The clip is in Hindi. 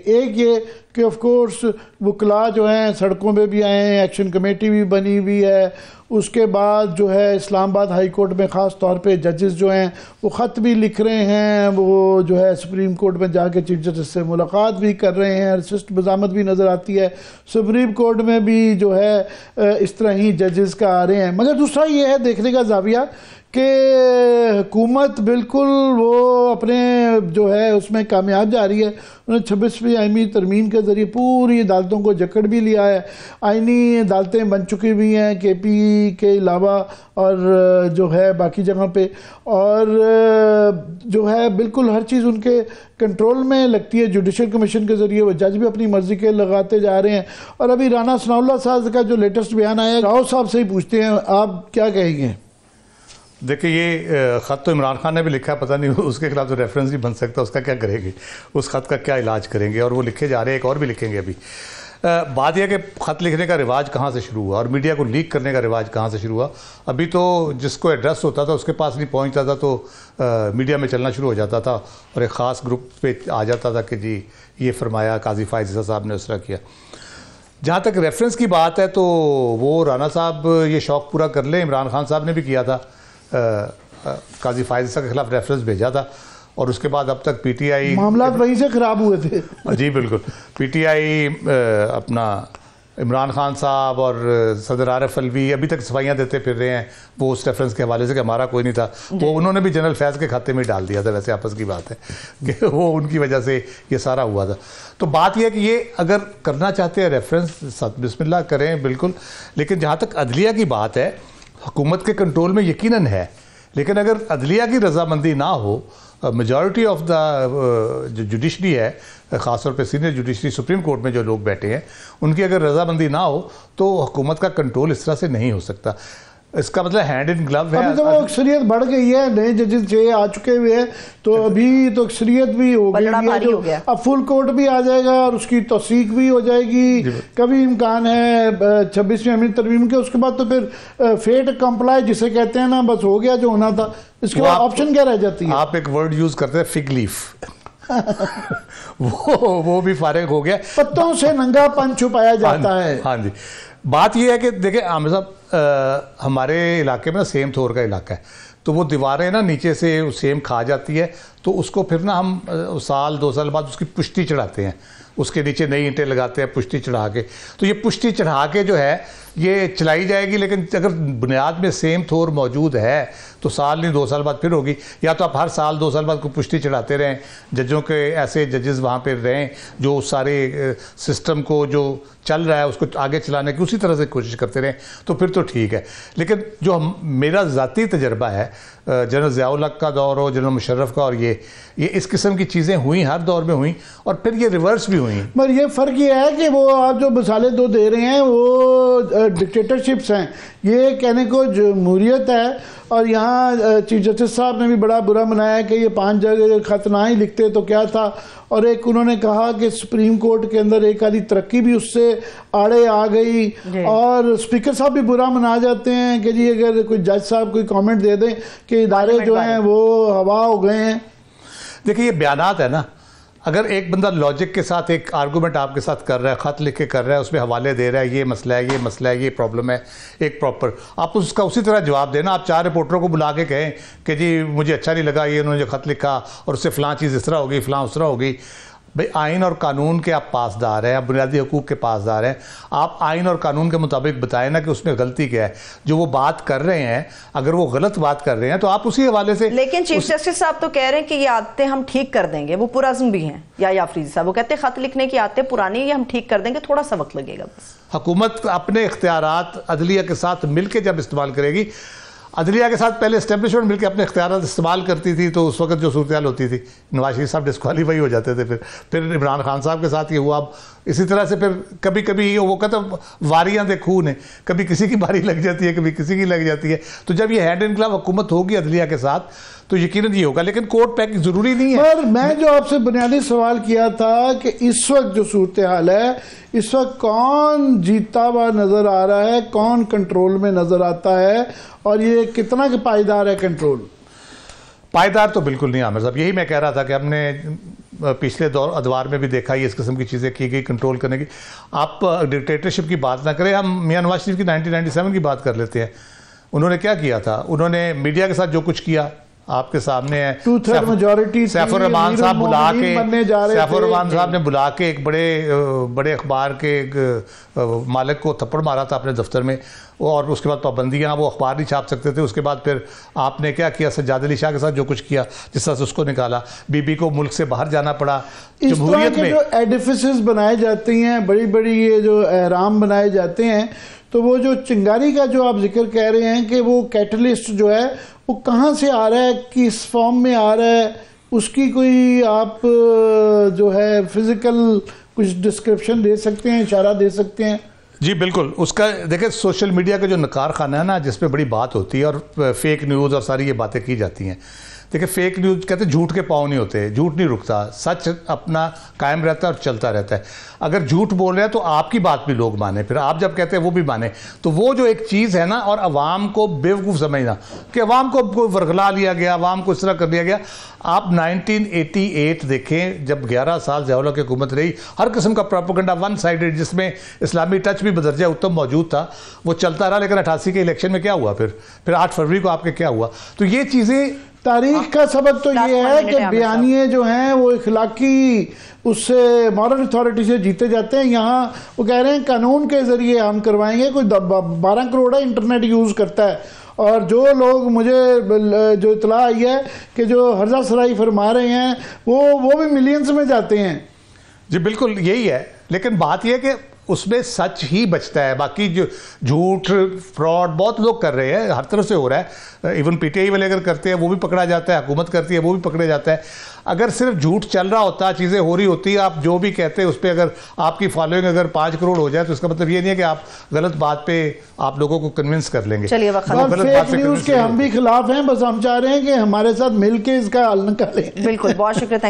एक ये कि ऑफ कोर्स वकला जो हैं सड़कों पे भी आए हैं, एक्शन कमेटी भी बनी हुई है। उसके बाद जो है इस्लामाबाद हाई कोर्ट में ख़ास तौर पे जजेस जो हैं वो ख़त भी लिख रहे हैं, वो जो है सुप्रीम कोर्ट में जाके चीफ जस्टिस से मुलाकात भी कर रहे हैं। रिसिस्ट बज़ामत भी नज़र आती है सुप्रीम कोर्ट में भी जो है इस तरह ही जजेस का आ रहे हैं। मगर दूसरा ये है देखने का जाविया कि हुकूमत बिल्कुल वो अपने जो है उसमें कामयाब जा रही है। उन्होंने 26वीं आईनी तरमीम के ज़रिए पूरी अदालतों को जकड़ भी लिया है। आईनी अदालतें बन चुकी हुई हैं KP के अलावा और जो है बाकी जगह पे, और जो है बिल्कुल हर चीज़ उनके कंट्रोल में लगती है। जुडिशल कमीशन के ज़रिए वो जज भी अपनी मर्ज़ी के लगाते जा रहे हैं। और अभी राना सनाउल्लाह साहब का जो लेटेस्ट बयान आया, राव साहब से ही पूछते हैं, आप क्या कहेंगे? देखिए, ये ख़त तो इमरान खान ने भी लिखा है, पता नहीं उसके खिलाफ तो रेफरेंस नहीं बन सकता, उसका क्या करेंगे, उस ख़त का क्या इलाज करेंगे। और वो लिखे जा रहे हैं, एक और भी लिखेंगे। अभी बात यह कि ख़त लिखने का रिवाज कहाँ से शुरू हुआ और मीडिया को लीक करने का रिवाज कहाँ से शुरू हुआ। अभी तो जिसको एड्रेस होता था उसके पास नहीं पहुँचता था तो मीडिया में चलना शुरू हो जाता था और एक ख़ास ग्रुप पे आ जाता था कि जी ये फरमाया, काजी फायज़ साहब ने उस तरह किया। जहाँ तक रेफरेंस की बात है तो वो राना साहब ये शौक़ पूरा कर लें, इमरान खान साहब ने भी किया था, काजी फायज़ के खिलाफ रेफरेंस भेजा था और उसके बाद अब तक PTI मामला वहीं से ख़राब हुए थे। जी बिल्कुल, PTI अपना इमरान खान साहब और सदर आरिफ अलवी अभी तक सफाइयाँ देते फिर रहे हैं वो उस रेफरेंस के हवाले से कि हमारा कोई नहीं था। वो उन्होंने भी जनरल फैज़ के खाते में डाल दिया था। वैसे आपस की बात है कि वो उनकी वजह से ये सारा हुआ था। तो बात यह है कि ये अगर करना चाहते हैं रेफरेंस बिस्मिल्लाह करें बिल्कुल, लेकिन जहाँ तक अदलिया की बात है हुकूमत के कंट्रोल में यकीनन है, लेकिन अगर अदलिया की रजामंदी ना हो, मेजॉरिटी ऑफ द जो जुडिशरी है, ख़ासतौर पे सीनियर जुडिशरी सुप्रीम कोर्ट में जो लोग बैठे हैं, उनकी अगर रजामंदी ना हो तो हुकूमत का कंट्रोल इस तरह से नहीं हो सकता। इसका मतलब हैंड इन ग्लव है। अभी तो वो अक्सरियत बढ़ गई है, नए जजेस 6 आ चुके हुए हैं, तो अभी तो अक्सरियत भी हो गई है। अब फुल कोर्ट भी आ जाएगा और उसकी तौसीक भी हो जाएगी। कभी इम्कान है 26वीं आईनी तरमीम के, उसके बाद तो फिर फेट कंप्लाई जिसे कहते हैं ना, बस हो गया जो होना था। इसके बाद ऑप्शन क्या रह जाती है? आप एक वर्ड यूज करते हैं, फिग लीफ वो भी फारिग हो गया, पत्तों से नंगापन छुपाया जाता है। हाँ जी, बात यह है कि देखिए आमिर साहब, हमारे इलाके में ना सेम थोर का इलाका है, तो वो दीवारें ना नीचे से सेम खा जाती है, तो उसको फिर ना हम साल 2 साल बाद उसकी पुश्ती चढ़ाते हैं, उसके नीचे नई ईंटें लगाते हैं पुश्ती चढ़ा के। तो ये पुश्ती चढ़ा के जो है ये चलाई जाएगी, लेकिन अगर बुनियाद में सेम थोर मौजूद है तो साल नहीं 2 साल बाद फिर होगी। या तो आप हर साल 2 साल बाद को पुश्ती चढ़ाते रहें, जजों के ऐसे जजेस वहाँ पे रहें जो सारे सिस्टम को जो चल रहा है उसको आगे चलाने की उसी तरह से कोशिश करते रहें, तो फिर तो ठीक है। लेकिन जो मेरा ज़ाती तजर्बा है, जनरल ज़ियाउल हक का दौर हो, जनरल मुशर्रफ का, और ये इस किस्म की चीज़ें हुई, हर दौर में हुई, और फिर ये रिवर्स भी हुई। मगर ये फ़र्क ये है कि वो आप जो मिसालें 2 दे रहे हैं वो डिक्टेटरशिप्स हैं, ये कहने को जमहूरियत है। और यहाँ चीफ जस्टिस साहब ने भी बड़ा बुरा मनाया कि ये 5 जगह खत ना ही लिखते तो क्या था। और एक उन्होंने कहा कि सुप्रीम कोर्ट के अंदर एक आधी तरक्की भी उससे आड़े आ गई। और स्पीकर साहब भी बुरा मना जाते हैं कि जी अगर कोई जज साहब कोई कमेंट दे दें कि इदारे जो हैं वो हवा हो गए हैं। देखिए, ये बयानात है ना, अगर एक बंदा लॉजिक के साथ एक आर्गूमेंट आपके साथ कर रहा है, ख़त लिख के कर रहा है, उसमें हवाले दे रहा है, ये मसला है, ये मसला है, ये प्रॉब्लम है, एक प्रॉपर आप उसका उसी तरह जवाब देना। आप 4 रिपोर्टरों को बुला के कहें कि जी मुझे अच्छा नहीं लगा ये उन्होंने जो ख़त लिखा और उससे फ़लाँ चीज़ इस तरह होगी, फ़लाँ उस तरह होगी। भाई आइन और कानून के आप पासदार हैं, आप बुनियादी हकूक़ के पासदार हैं, आप आइन और कानून के मुताबिक बताएं ना कि उसमें गलती क्या है। जो वो बात कर रहे हैं, अगर वो गलत बात कर रहे हैं तो आप उसी हवाले से। लेकिन चीफ जस्टिस साहब तो कह रहे हैं कि ये आदतें हम ठीक कर देंगे, वो पुरअज़्म भी हैं। या अफरीदी साहब वो कहते हैं खत लिखने की आदतें पुरानी, ये हम ठीक कर देंगे, थोड़ा सा वक्त लगेगा बस। हुकूमत अपने इख्तियारात अदलिया के साथ मिलकर जब इस्तेमाल करेगी, अदलिया के साथ पहले इस्टेब्लिशमेंट मिलकर अपने इख्तियारात इस्तेमाल करती थी, तो उस वक्त जो सूरत होती थी, नवाज शरीफ साहब डिस्क्वालीफाई हो जाते थे। फिर इमरान खान साहब के साथ ये हुआ। अब इसी तरह से फिर कभी कभी वो कहते वारियाँ दे खून है, कभी किसी की बारी लग जाती है, कभी किसी की लग जाती है। तो जब ये हैंड इन ग्लव हुकूमत होगी अदलिया के साथ तो यकीनन ये होगा, लेकिन कोर्ट पैक जरूरी नहीं है। पर मैं जो आपसे बुनियादी सवाल किया था कि इस वक्त जो सूरत हाल है, इस वक्त कौन जीता हुआ नजर आ रहा है, कौन कंट्रोल में नजर आता है, और ये कितना के पायदार है कंट्रोल? पायदार तो बिल्कुल नहीं आमिर साहब, यही मैं कह रहा था कि हमने पिछले दौर अदवार में भी देखा ये इस किस्म की चीज़ें की गई कंट्रोल करने की। आप डिक्टेटरशिप की बात ना करें, हम मियां नवाज शरीफ की 1997 की बात कर लेते हैं। उन्होंने क्या किया था? उन्होंने मीडिया के साथ जो कुछ किया आपके सामने है। 2/3 मेजॉरिटी सैफुर रहमान साहब बुला के, सैफुर रहमान साहब ने बुला के एक बड़े अखबार के मालिक को थप्पड़ मारा था अपने दफ्तर में, और उसके बाद पाबंदियां, वो अखबार नहीं छाप सकते थे। उसके बाद फिर आपने क्या किया? सज्जाद अली शाह के साथ जो कुछ किया, जिस तरह से उसको निकाला, बीबी को मुल्क से बाहर जाना पड़ा। इस तरह के जो एडिफिसेस बनाए जाते हैं, बड़ी बड़ी ये जो एहराम बनाए जाते हैं, तो वो जो चिंगारी का जो आप जिक्र कह रहे हैं कि वो कैटलिस्ट जो है वो कहाँ से आ रहा है, किस फॉर्म में आ रहा है, उसकी कोई आप जो है फिजिकल कुछ डिस्क्रिप्शन दे सकते हैं, इशारा दे सकते हैं? जी बिल्कुल। उसका देखिए, सोशल मीडिया का जो नकार खाना है ना, जिसपे बड़ी बात होती है और फेक न्यूज़ और सारी ये बातें की जाती हैं। देखिए, फेक न्यूज़ कहते हैं झूठ के पाँव नहीं होते, झूठ नहीं रुकता, सच अपना कायम रहता है और चलता रहता है। अगर झूठ बोल रहे हैं तो आपकी बात भी लोग माने, फिर आप जब कहते हैं वो भी माने। तो वो जो एक चीज़ है ना, और अवाम को बेवकूफ़ समझना कि अवाम को वर्गला लिया गया, अवाम को इस तरह कर लिया गया। आप 1988 देखें, जब 11 साल ज़िया-उल हक की हुकूमत रही, हर किस्म का प्रोपेगेंडा वन साइडेड, जिसमें इस्लामी टच भी बदरजा उत्तम मौजूद था, वो चलता रहा। लेकिन 88 के इलेक्शन में क्या हुआ? फिर 8 फरवरी को आपके क्या हुआ? तो ये चीज़ें तारीख का सबक तो ये है कि बयानिए जो हैं वो इखलाकी उससे मॉरल अथॉरिटी से जीते जाते हैं। यहाँ वो कह रहे हैं कानून के ज़रिए हम करवाएंगे। कोई 12 करोड़ इंटरनेट यूज़ करता है, और जो लोग मुझे जो इतला आई है कि जो हर्जा सराई फरमा रहे हैं वो भी मिलियंस में जाते हैं। जी बिल्कुल, यही है। लेकिन बात यह है कि उसमें सच ही बचता है, बाकी जो झूठ फ्रॉड बहुत लोग कर रहे हैं, हर तरफ से हो रहा है। इवन पीटीआई वाले अगर करते हैं वो भी पकड़ा जाता है, हुकूमत करती है वो भी पकड़े जाता है। अगर सिर्फ झूठ चल रहा होता, चीज़ें हो रही होती, आप जो भी कहते हैं उस पर अगर आपकी फॉलोइंग अगर 5 करोड़ हो जाए, तो इसका मतलब ये नहीं है कि आप गलत बात पे आप लोगों को कन्विंस कर लेंगे। चलिए, फेक न्यूज़ के हम भी खिलाफ हैं, बस हम चाह रहे हैं कि हमारे साथ मिलके इसका हल निकालें। बिल्कुल, बहुत शुक्रिया।